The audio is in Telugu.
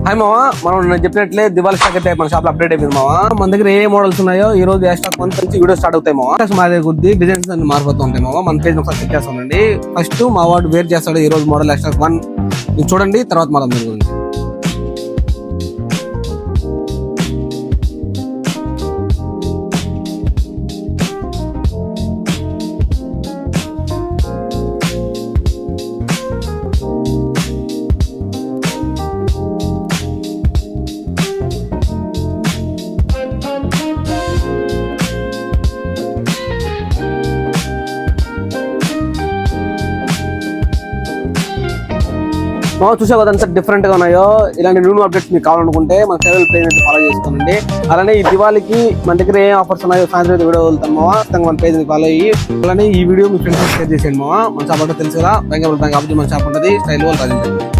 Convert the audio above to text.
హాయ్ మావా, మనం నేను చెప్పినట్లే దివాళీ స్టాక్ అయితే మన షాప్ లో అప్డేట్ అయిపోయింది మావా. మన దగ్గర ఏ మోడల్స్ ఉన్నాయో ఈ రోజు ఏ స్టాక్ మంత్ నుంచి వీడియో స్టార్ట్ అవుతాయి మావా. మా దగ్గర కొద్ది డిజైన్స్ అన్ని మారిపోతూ ఉంటాయి మావా. మన పేజ్ ఒకసారి చెక్ చేస్తామండి. ఫస్ట్ మా వాడు వేర్ చేస్తాడు ఈ రోజు మోడల్ స్టాక్ 1 చూడండి, తర్వాత మనం దాని గురించి. మనం చూసే కదా ఎంత డిఫరెంట్ గా ఉన్నాయో. ఇలాంటి న్యూ అప్డేట్స్ మీకు కావాలనుకుంటే మన ఛానల్ పేజ్ అయితే ఫాలో చేసుకోండి. అలానే ఈ దివాళీకి మన దగ్గర ఏ ఆఫర్స్ ఉన్నాయో సాయంత్రం వీడియో వెళ్తాం మావా. మన పేజ్ ఫాలో అయ్యి అలానే ఈ వీడియో మీ ఫ్రెండ్స్ షేర్ చేసేయండి మావా. మన షాప్ అంటే తెలుసు కదా, బ్యాంక్ ఆపోజిట్ మన షాప్ ఉంటుంది, స్టైల్ వాళ్ళు రాజండి.